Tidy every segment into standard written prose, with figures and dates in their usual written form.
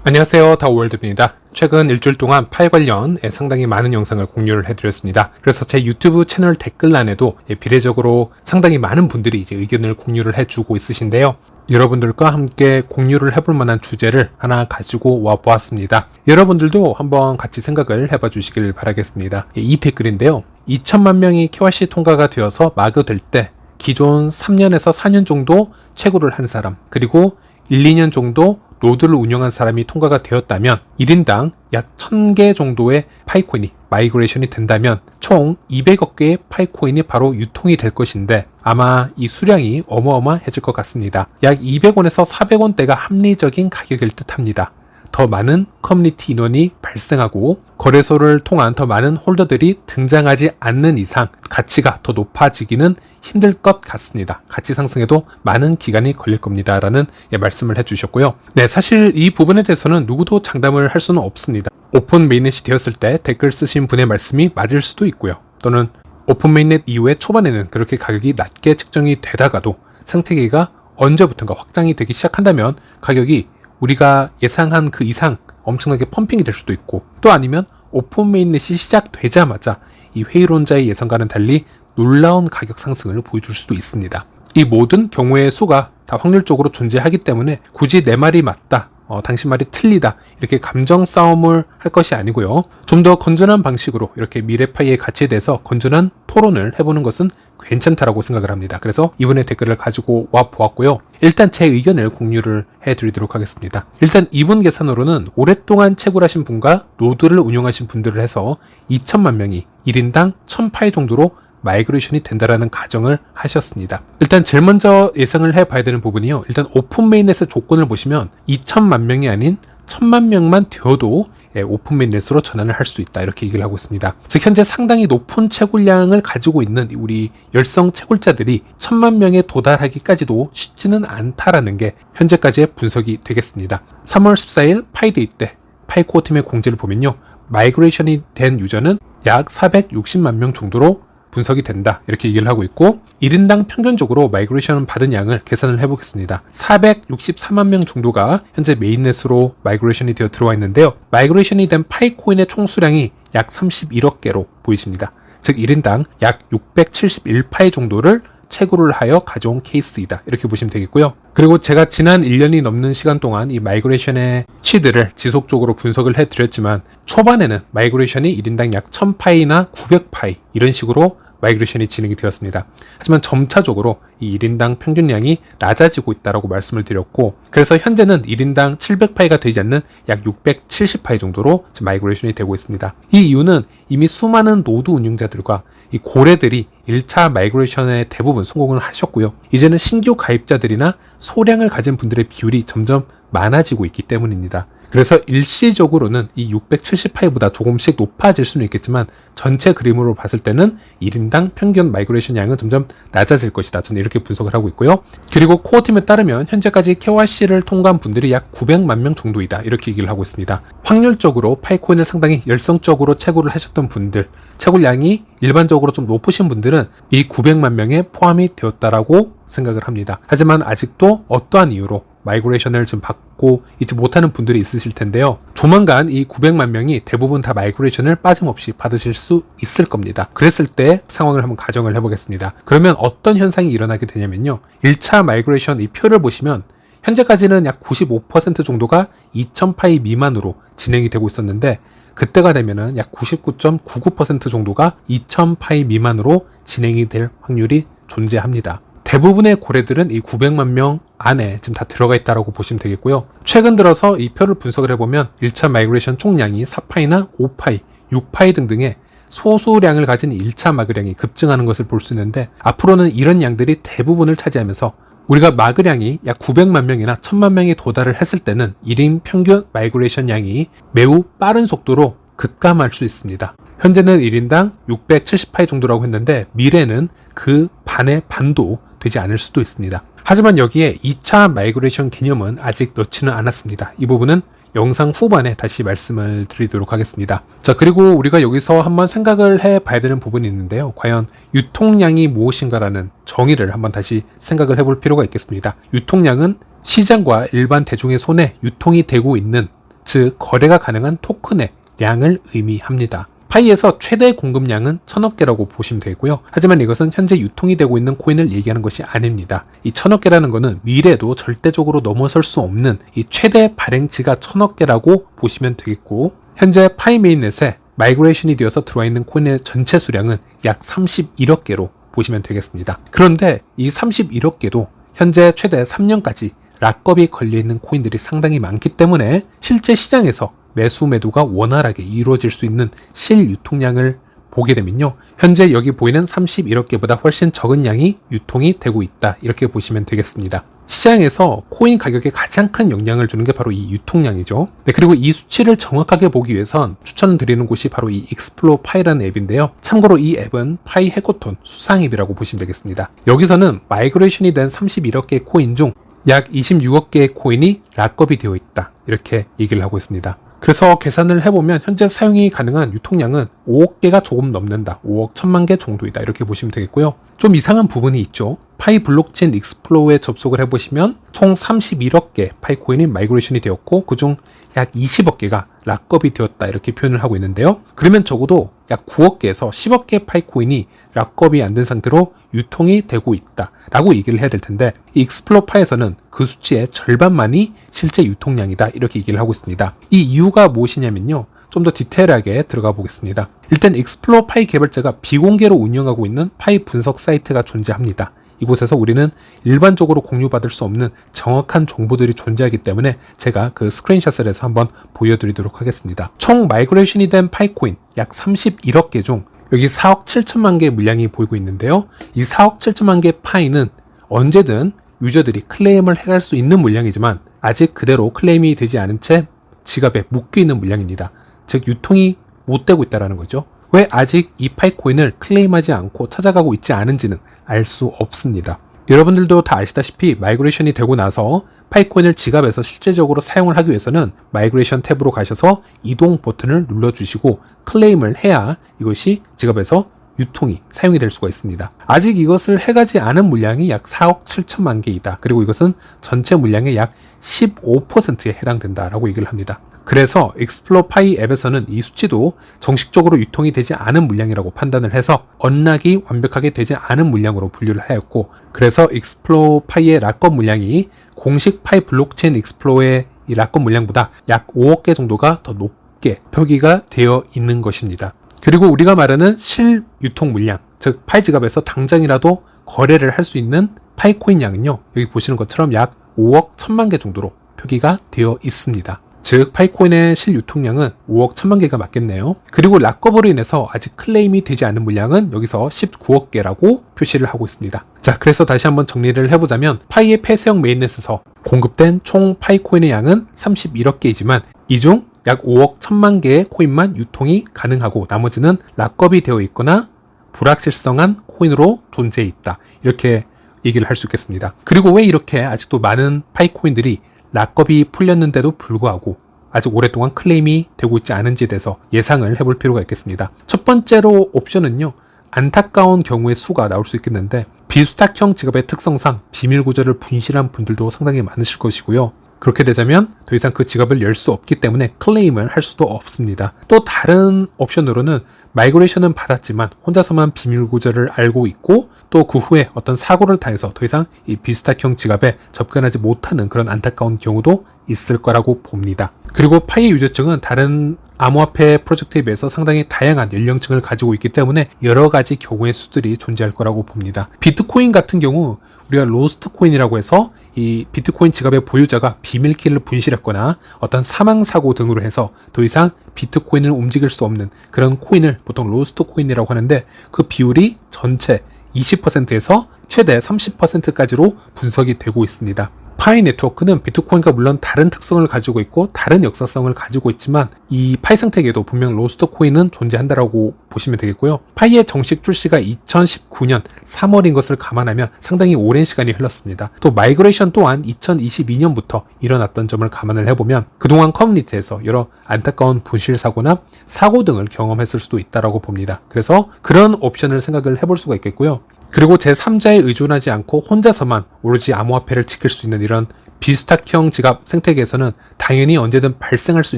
안녕하세요, 다오월드입니다. 최근 일주일 동안 파일 관련에 상당히 많은 영상을 공유를 해드렸습니다. 그래서 제 유튜브 채널 댓글란에도 비례적으로 상당히 많은 분들이 이제 의견을 공유를 해주고 있으신데요. 여러분들과 함께 공유를 해볼 만한 주제를 하나 가지고 와 보았습니다. 여러분들도 한번 같이 생각을 해봐 주시길 바라겠습니다. 이 댓글인데요. 2천만 명이 KYC 통과가 되어서 마그될 때 기존 3년에서 4년 정도 채굴을 한 사람, 그리고 1, 2년 정도 노드를 운영한 사람이 통과가 되었다면 1인당 약 1000개 정도의 파이코인이 마이그레이션이 된다면 총 200억 개의 파이코인이 바로 유통이 될 것인데 아마 이 수량이 어마어마해질 것 같습니다. 약 200원에서 400원대가 합리적인 가격일 듯 합니다. 더 많은 커뮤니티 인원이 발생하고 거래소를 통한 더 많은 홀더들이 등장하지 않는 이상 가치가 더 높아지기는 힘들 것 같습니다. 가치 상승에도 많은 기간이 걸릴 겁니다. 라는 말씀을 해주셨고요. 네, 사실 이 부분에 대해서는 누구도 장담을 할 수는 없습니다. 오픈 메인넷이 되었을 때 댓글 쓰신 분의 말씀이 맞을 수도 있고요. 또는 오픈 메인넷 이후에 초반에는 그렇게 가격이 낮게 측정이 되다가도 생태계가 언제부턴가 확장이 되기 시작한다면 가격이 우리가 예상한 그 이상 엄청나게 펌핑이 될 수도 있고, 또 아니면 오픈 메인넷이 시작되자마자 이 회의론자의 예상과는 달리 놀라운 가격 상승을 보여줄 수도 있습니다. 이 모든 경우의 수가 다 확률적으로 존재하기 때문에 굳이 내 말이 맞다, 당신 말이 틀리다, 이렇게 감정 싸움을 할 것이 아니고요. 좀 더 건전한 방식으로 이렇게 미래파이의 가치에 대해서 건전한 토론을 해보는 것은 괜찮다라고 생각을 합니다. 그래서 이분의 댓글을 가지고 와 보았고요. 일단 제 의견을 공유를 해드리도록 하겠습니다. 일단 이분 계산으로는 오랫동안 채굴하신 분과 노드를 운영하신 분들을 해서 2천만 명이 1인당 1000파이 정도로 마이그레이션이 된다라는 가정을 하셨습니다. 일단 제일 먼저 예상을 해봐야 되는 부분이요. 일단 오픈 메인넷의 조건을 보시면 2천만 명이 아닌 1000만 명만 되어도 오픈 메인넷으로 전환을 할 수 있다, 이렇게 얘기를 하고 있습니다. 즉 현재 상당히 높은 채굴량을 가지고 있는 우리 열성 채굴자들이 1000만 명에 도달하기까지도 쉽지는 않다라는 게 현재까지의 분석이 되겠습니다. 3월 14일 파이데이 때 파이코어 팀의 공지를 보면요, 마이그레이션이 된 유저는 약 460만 명 정도로 분석이 된다, 이렇게 얘기를 하고 있고, 1인당 평균적으로 마이그레이션 받은 양을 계산을 해보겠습니다. 464만 명 정도가 현재 메인넷으로 마이그레이션이 되어 들어와 있는데요. 마이그레이션이 된 파이코인의 총 수량이 약 31억 개로 보이십니다. 즉 1인당 약 671파이 정도를 채굴을 하여 가져온 케이스이다, 이렇게 보시면 되겠고요. 그리고 제가 지난 1년이 넘는 시간 동안 이 마이그레이션의 취지를 지속적으로 분석을 해드렸지만 초반에는 마이그레이션이 1인당 약 1000파이나 900파이 이런 식으로 마이그레이션이 진행이 되었습니다. 하지만 점차적으로 이 1인당 평균량이 낮아지고 있다고 말씀을 드렸고, 그래서 현재는 1인당 700파이가 되지 않는 약 670파이 정도로 마이그레이션이 되고 있습니다. 이 이유는 이미 수많은 노드 운영자들과 이 고래들이 1차 마이그레이션의 대부분 성공을 하셨고요. 이제는 신규 가입자들이나 소량을 가진 분들의 비율이 점점 많아지고 있기 때문입니다. 그래서 일시적으로는 이 670파이보다 조금씩 높아질 수는 있겠지만 전체 그림으로 봤을 때는 1인당 평균 마이그레이션 양은 점점 낮아질 것이다, 저는 이렇게 분석을 하고 있고요. 그리고 코어팀에 따르면 현재까지 KYC를 통과한 분들이 약 900만 명 정도이다, 이렇게 얘기를 하고 있습니다. 확률적으로 파이코인을 상당히 열성적으로 채굴을 하셨던 분들, 채굴량이 일반적으로 좀 높으신 분들은 이 900만 명에 포함이 되었다라고 생각을 합니다. 하지만 아직도 어떠한 이유로 마이그레이션을 지금 받고 있지 못하는 분들이 있으실 텐데요. 조만간 이 900만 명이 대부분 다 마이그레이션을 빠짐없이 받으실 수 있을 겁니다. 그랬을 때 상황을 한번 가정을 해보겠습니다. 그러면 어떤 현상이 일어나게 되냐면요. 1차 마이그레이션 이 표를 보시면 현재까지는 약 95% 정도가 2000파이 미만으로 진행이 되고 있었는데 그때가 되면은 약 99.99% 정도가 2000파이 미만으로 진행이 될 확률이 존재합니다. 대부분의 고래들은 이 900만 명 안에 지금 다 들어가 있다고 보시면 되겠고요. 최근 들어서 이 표를 분석을 해보면 1차 마이그레이션 총량이 4파이나 5파이, 6파이 등등의 소수량을 가진 1차 마그량이 급증하는 것을 볼 수 있는데 앞으로는 이런 양들이 대부분을 차지하면서 우리가 마그량이 약 900만 명이나 1000만 명에 도달을 했을 때는 1인 평균 마이그레이션 양이 매우 빠른 속도로 급감할 수 있습니다. 현재는 1인당 670파이 정도라고 했는데 미래는 그 반의 반도 되지 않을 수도 있습니다. 하지만 여기에 2차 마이그레이션 개념은 아직 넣지는 않았습니다. 이 부분은 영상 후반에 다시 말씀을 드리도록 하겠습니다. 자, 그리고 우리가 여기서 한번 생각을 해봐야 되는 부분이 있는데요. 과연 유통량이 무엇인가라는 정의를 한번 다시 생각을 해볼 필요가 있겠습니다. 유통량은 시장과 일반 대중의 손에 유통이 되고 있는 즉 거래가 가능한 토큰의 량을 의미합니다. 파이에서 최대 공급량은 1000억 개라고 보시면 되고요. 하지만 이것은 현재 유통이 되고 있는 코인을 얘기하는 것이 아닙니다. 이 1000억 개라는 것은 미래에도 절대적으로 넘어설 수 없는 이 최대 발행치가 1000억 개라고 보시면 되겠고, 현재 파이 메인넷에 마이그레이션이 되어서 들어와 있는 코인의 전체 수량은 약 31억 개로 보시면 되겠습니다. 그런데 이 31억 개도 현재 최대 3년까지 락업이 걸려있는 코인들이 상당히 많기 때문에 실제 시장에서 매수 매도가 원활하게 이루어질 수 있는 실유통량을 보게 되면요, 현재 여기 보이는 31억 개보다 훨씬 적은 양이 유통이 되고 있다, 이렇게 보시면 되겠습니다. 시장에서 코인 가격에 가장 큰 영향을 주는 게 바로 이 유통량이죠. 네, 그리고 이 수치를 정확하게 보기 위해선 추천드리는 곳이 바로 이 익스플로 파이라는 앱인데요. 참고로 이 앱은 파이 해커톤 수상앱이라고 보시면 되겠습니다. 여기서는 마이그레이션이 된 31억 개의 코인 중 약 26억 개의 코인이 락업이 되어 있다, 이렇게 얘기를 하고 있습니다. 그래서 계산을 해보면 현재 사용이 가능한 유통량은 5억 개가 조금 넘는다, 5억 1000만 개 정도이다, 이렇게 보시면 되겠고요. 좀 이상한 부분이 있죠. 파이 블록체인 익스플로어에 접속을 해보시면 총 31억 개 파이 코인이 마이그레이션이 되었고, 그중 약 20억 개가 락업이 되었다, 이렇게 표현을 하고 있는데요. 그러면 적어도 약 9억 개에서 10억 개 파이 코인이 락업이 안 된 상태로 유통이 되고 있다 라고 얘기를 해야 될 텐데, 이 익스플로 파에서는 그 수치의 절반만이 실제 유통량이다, 이렇게 얘기를 하고 있습니다. 이 이유가 무엇이냐면요, 좀 더 디테일하게 들어가 보겠습니다. 일단 익스플로 파이 개발자가 비공개로 운영하고 있는 파이 분석 사이트가 존재합니다. 이곳에서 우리는 일반적으로 공유받을 수 없는 정확한 정보들이 존재하기 때문에 제가 그 스크린샷을 해서 한번 보여드리도록 하겠습니다. 총 마이그레이션이 된 파이코인 약 31억 개 중 여기 4억 7천만 개의 물량이 보이고 있는데요. 이 4억 7천만 개의 파이는 언제든 유저들이 클레임을 해갈 수 있는 물량이지만 아직 그대로 클레임이 되지 않은 채 지갑에 묶여있는 물량입니다. 즉 유통이 못 되고 있다는 거죠. 왜 아직 이 파이코인을 클레임하지 않고 찾아가고 있지 않은지는 알 수 없습니다. 여러분들도 다 아시다시피 마이그레이션이 되고 나서 파이코인을 지갑에서 실제적으로 사용을 하기 위해서는 마이그레이션 탭으로 가셔서 이동 버튼을 눌러주시고 클레임을 해야 이것이 지갑에서 유통이 사용이 될 수가 있습니다. 아직 이것을 해가지 않은 물량이 약 4억 7천만 개이다. 그리고 이것은 전체 물량의 약 15%에 해당된다라고 얘기를 합니다. 그래서 익스플로 파이 앱에서는 이 수치도 정식적으로 유통이 되지 않은 물량이라고 판단을 해서 언락이 완벽하게 되지 않은 물량으로 분류를 하였고, 그래서 익스플로 파이의 락업 물량이 공식 파이 블록체인 익스플로의 이 락업 물량보다 약 5억 개 정도가 더 높게 표기가 되어 있는 것입니다. 그리고 우리가 말하는 실유통 물량, 즉 파이 지갑에서 당장이라도 거래를 할 수 있는 파이코인 양은요, 여기 보시는 것처럼 약 5억 1000만 개 정도로 표기가 되어 있습니다. 즉 파이코인의 실유통량은 5억 1000만 개가 맞겠네요. 그리고 락업으로 인해서 아직 클레임이 되지 않은 물량은 여기서 19억 개라고 표시를 하고 있습니다. 자, 그래서 다시 한번 정리를 해보자면 파이의 폐쇄형 메인넷에서 공급된 총 파이코인의 양은 31억 개이지만 이 중 약 5억 1000만 개의 코인만 유통이 가능하고 나머지는 락업이 되어 있거나 불확실성한 코인으로 존재해 있다, 이렇게 얘기를 할 수 있겠습니다. 그리고 왜 이렇게 아직도 많은 파이코인들이 락업이 풀렸는데도 불구하고 아직 오랫동안 클레임이 되고 있지 않은지에 대해서 예상을 해볼 필요가 있겠습니다. 첫 번째로 옵션은요, 안타까운 경우의 수가 나올 수 있겠는데 비수탁형 지갑의 특성상 비밀 구조를 분실한 분들도 상당히 많으실 것이고요. 그렇게 되자면 더 이상 그 지갑을 열 수 없기 때문에 클레임을 할 수도 없습니다. 또 다른 옵션으로는 마이그레이션은 받았지만 혼자서만 비밀 구조를 알고 있고 또 그 후에 어떤 사고를 당해서 더 이상 이 비스탁형 지갑에 접근하지 못하는 그런 안타까운 경우도 있을 거라고 봅니다. 그리고 파이의 유저층은 다른 암호화폐 프로젝트에 비해서 상당히 다양한 연령층을 가지고 있기 때문에 여러 가지 경우의 수들이 존재할 거라고 봅니다. 비트코인 같은 경우 우리가 로스트 코인이라고 해서 이 비트코인 지갑의 보유자가 비밀키를 분실했거나 어떤 사망사고 등으로 해서 더 이상 비트코인을 움직일 수 없는 그런 코인을 보통 로스트 코인이라고 하는데 그 비율이 전체 20%에서 최대 30%까지로 분석이 되고 있습니다. 파이 네트워크는 비트코인과 물론 다른 특성을 가지고 있고 다른 역사성을 가지고 있지만 이 파이 생태계에도 분명 로스트 코인은 존재한다라고 보시면 되겠고요. 파이의 정식 출시가 2019년 3월인 것을 감안하면 상당히 오랜 시간이 흘렀습니다. 또 마이그레이션 또한 2022년부터 일어났던 점을 감안을 해보면 그동안 커뮤니티에서 여러 안타까운 분실 사고나 사고 등을 경험했을 수도 있다라고 봅니다. 그래서 그런 옵션을 생각을 해볼 수가 있겠고요. 그리고 제3자에 의존하지 않고 혼자서만 오로지 암호화폐를 지킬 수 있는 이런 비스탁형 지갑 생태계에서는 당연히 언제든 발생할 수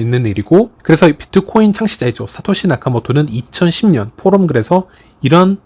있는 일이고, 그래서 비트코인 창시자이죠. 사토시 나카모토는 2010년 포럼글에서 이런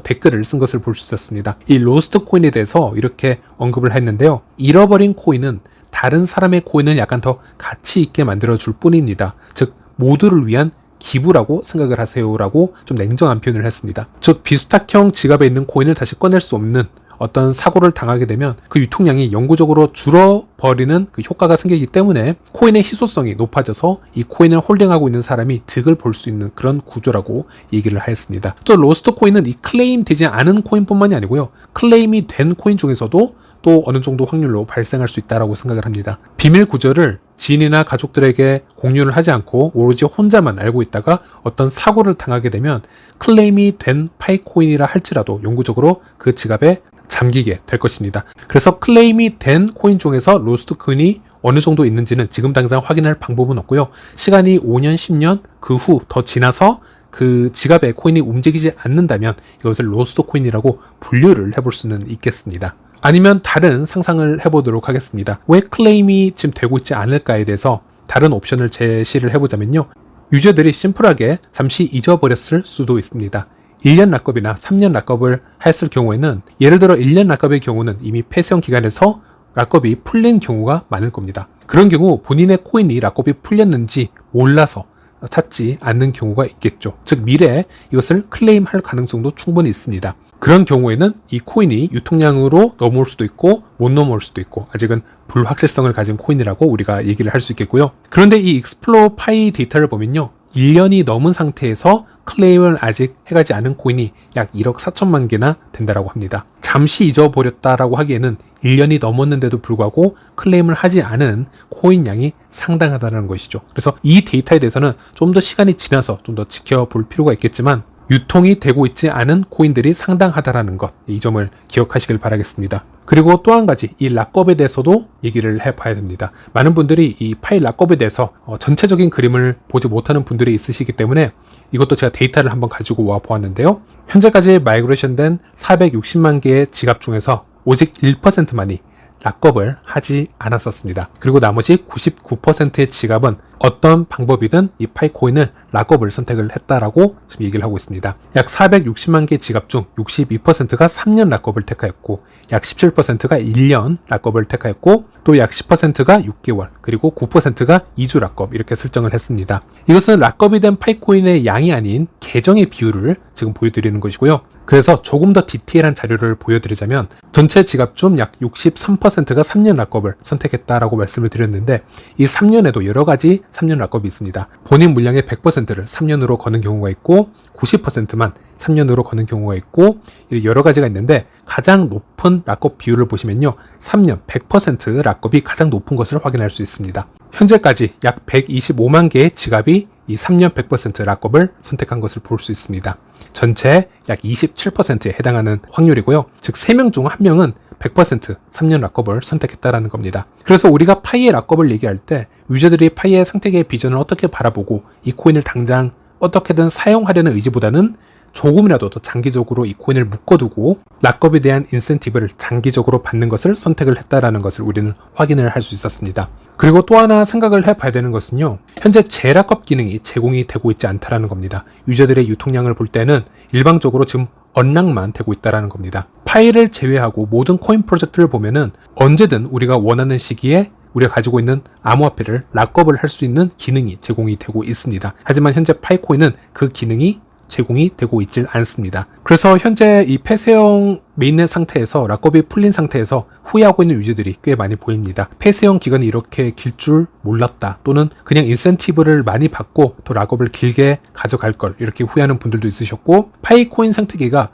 댓글을 쓴 것을 볼 수 있었습니다. 이 로스트 코인에 대해서 이렇게 언급을 했는데요. 잃어버린 코인은 다른 사람의 코인을 약간 더 가치 있게 만들어줄 뿐입니다. 즉 모두를 위한 기부라고 생각을 하세요라고 좀 냉정한 표현을 했습니다. 즉 비스탁형 지갑에 있는 코인을 다시 꺼낼 수 없는 어떤 사고를 당하게 되면 그 유통량이 영구적으로 줄어버리는 그 효과가 생기기 때문에 코인의 희소성이 높아져서 이 코인을 홀딩하고 있는 사람이 득을 볼 수 있는 그런 구조라고 얘기를 하였습니다. 또 로스트 코인은 이 클레임 되지 않은 코인뿐만이 아니고요. 클레임이 된 코인 중에서도 또 어느 정도 확률로 발생할 수 있다고 생각을 합니다. 비밀 구조를 지인이나 가족들에게 공유를 하지 않고 오로지 혼자만 알고 있다가 어떤 사고를 당하게 되면 클레임이 된 파이코인이라 할지라도 영구적으로 그 지갑에 잠기게 될 것입니다. 그래서 클레임이 된 코인 중에서 로스트 코인이 어느 정도 있는지는 지금 당장 확인할 방법은 없고요. 시간이 5년, 10년 그 후 더 지나서 그 지갑에 코인이 움직이지 않는다면 이것을 로스트 코인이라고 분류를 해볼 수는 있겠습니다. 아니면 다른 상상을 해보도록 하겠습니다. 왜 클레임이 지금 되고 있지 않을까에 대해서 다른 옵션을 제시를 해보자면요. 유저들이 심플하게 잠시 잊어버렸을 수도 있습니다. 1년 락업이나 3년 락업을 했을 경우에는, 예를 들어 1년 락업의 경우는 이미 폐쇄형 기간에서 락업이 풀린 경우가 많을 겁니다. 그런 경우 본인의 코인이 락업이 풀렸는지 몰라서 찾지 않는 경우가 있겠죠. 즉 미래에 이것을 클레임할 가능성도 충분히 있습니다. 그런 경우에는 이 코인이 유통량으로 넘어올 수도 있고 못 넘어올 수도 있고 아직은 불확실성을 가진 코인이라고 우리가 얘기를 할 수 있겠고요. 그런데 이 익스플로어 파이 데이터를 보면요. 1년이 넘은 상태에서 클레임을 아직 해가지 않은 코인이 약 1억 4천만 개나 된다고 합니다. 잠시 잊어버렸다라고 하기에는 1년이 넘었는데도 불구하고 클레임을 하지 않은 코인 양이 상당하다는 것이죠. 그래서 이 데이터에 대해서는 좀 더 시간이 지나서 좀 더 지켜볼 필요가 있겠지만 유통이 되고 있지 않은 코인들이 상당하다라는 것, 이 점을 기억하시길 바라겠습니다. 그리고 또 한 가지, 이 락업에 대해서도 얘기를 해봐야 됩니다. 많은 분들이 이 파이 락업에 대해서 전체적인 그림을 보지 못하는 분들이 있으시기 때문에 이것도 제가 데이터를 한번 가지고 와 보았는데요. 현재까지 마이그레이션 된 460만 개의 지갑 중에서 오직 1%만이 락업을 하지 않았었습니다. 그리고 나머지 99%의 지갑은 어떤 방법이든 이 파이코인을 락업을 선택을 했다라고 지금 얘기를 하고 있습니다. 약 460만 개 지갑 중 62%가 3년 락업을 택하였고, 약 17%가 1년 락업을 택하였고, 또 약 10%가 6개월, 그리고 9%가 2주 락업, 이렇게 설정을 했습니다. 이것은 락업이 된 파이코인의 양이 아닌 계정의 비율을 지금 보여드리는 것이고요. 그래서 조금 더 디테일한 자료를 보여드리자면, 전체 지갑 중 약 63%가 3년 락업을 선택했다라고 말씀을 드렸는데, 이 3년에도 여러 가지 3년 락업이 있습니다. 본인 물량의 100%를 3년으로 거는 경우가 있고, 90%만 3년으로 거는 경우가 있고, 여러 가지가 있는데 가장 높은 락업 비율을 보시면요, 3년 100% 락업이 가장 높은 것을 확인할 수 있습니다. 현재까지 약 125만 개의 지갑이 이 3년 100% 락업을 선택한 것을 볼 수 있습니다. 전체 약 27%에 해당하는 확률이고요. 즉 3명 중 1명은 100% 3년 락업을 선택했다라는 겁니다. 그래서 우리가 파이의 락업을 얘기할 때 유저들이 파이의 생태계의 비전을 어떻게 바라보고 이 코인을 당장 어떻게든 사용하려는 의지보다는 조금이라도 더 장기적으로 이 코인을 묶어두고 락업에 대한 인센티브를 장기적으로 받는 것을 선택을 했다라는 것을 우리는 확인을 할 수 있었습니다. 그리고 또 하나 생각을 해봐야 되는 것은요, 현재 재락업 기능이 제공이 되고 있지 않다라는 겁니다. 유저들의 유통량을 볼 때는 일방적으로 지금 언락만 되고 있다라는 겁니다. 파이를 제외하고 모든 코인 프로젝트를 보면은 언제든 우리가 원하는 시기에 우리가 가지고 있는 암호화폐를 락업을 할 수 있는 기능이 제공이 되고 있습니다. 하지만 현재 파이코인은 그 기능이 제공이 되고 있질 않습니다. 그래서 현재 이 폐쇄형 메인넷 상태에서 락업이 풀린 상태에서 후회하고 있는 유저들이 꽤 많이 보입니다. 폐쇄형 기간이 이렇게 길 줄 몰랐다, 또는 그냥 인센티브를 많이 받고 더 락업을 길게 가져갈 걸, 이렇게 후회하는 분들도 있으셨고, 파이코인 생태계가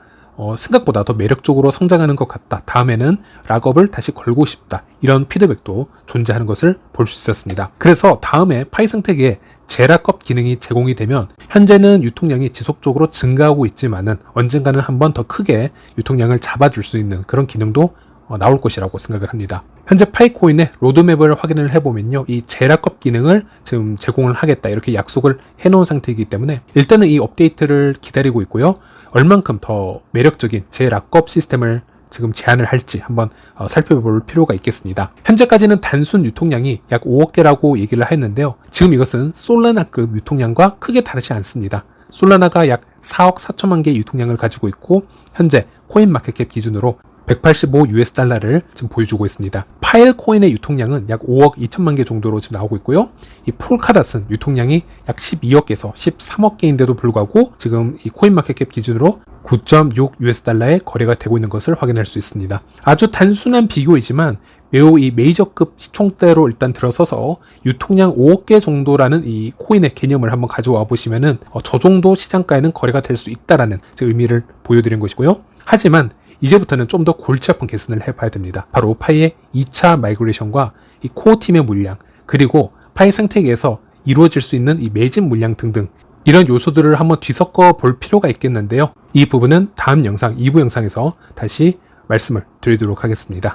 생각보다 더 매력적으로 성장하는 것 같다, 다음에는 락업을 다시 걸고 싶다, 이런 피드백도 존재하는 것을 볼 수 있었습니다. 그래서 다음에 파이 생태계에 재락업 기능이 제공이 되면, 현재는 유통량이 지속적으로 증가하고 있지만은 언젠가는 한번 더 크게 유통량을 잡아줄 수 있는 그런 기능도 나올 것이라고 생각을 합니다. 현재 파이코인의 로드맵을 확인을 해보면요, 이 재락업 기능을 지금 제공을 하겠다, 이렇게 약속을 해놓은 상태이기 때문에 일단은 이 업데이트를 기다리고 있고요. 얼만큼 더 매력적인 재락업 시스템을 지금 제한을 할지 한번 살펴볼 필요가 있겠습니다. 현재까지는 단순 유통량이 약 5억 개라고 얘기를 했는데요. 지금 이것은 솔라나급 유통량과 크게 다르지 않습니다. 솔라나가 약 4억 4천만 개의 유통량을 가지고 있고 현재 코인마켓캡 기준으로 185 US 달러를 지금 보여주고 있습니다. 파일 코인의 유통량은 약 5억 2천만 개 정도로 지금 나오고 있고요. 이 폴카닷은 유통량이 약 12억에서 13억 개인데도 불구하고 지금 이 코인마켓캡 기준으로 9.6 US 달러에 거래가 되고 있는 것을 확인할 수 있습니다. 아주 단순한 비교이지만 매우 이 메이저급 시총대로 일단 들어서서 유통량 5억 개 정도라는 이 코인의 개념을 한번 가져와 보시면은 저 정도 시장가에는 거래가 될 수 있다라는 의미를 보여드린 것이고요. 하지만 이제부터는 좀 더 골치 아픈 계산을 해봐야 됩니다. 바로 파이의 2차 마이그레이션과 이 코어 팀의 물량, 그리고 파이 생태계에서 이루어질 수 있는 이 매진 물량 등등 이런 요소들을 한번 뒤섞어 볼 필요가 있겠는데요. 이 부분은 다음 영상, 2부 영상에서 다시 말씀을 드리도록 하겠습니다.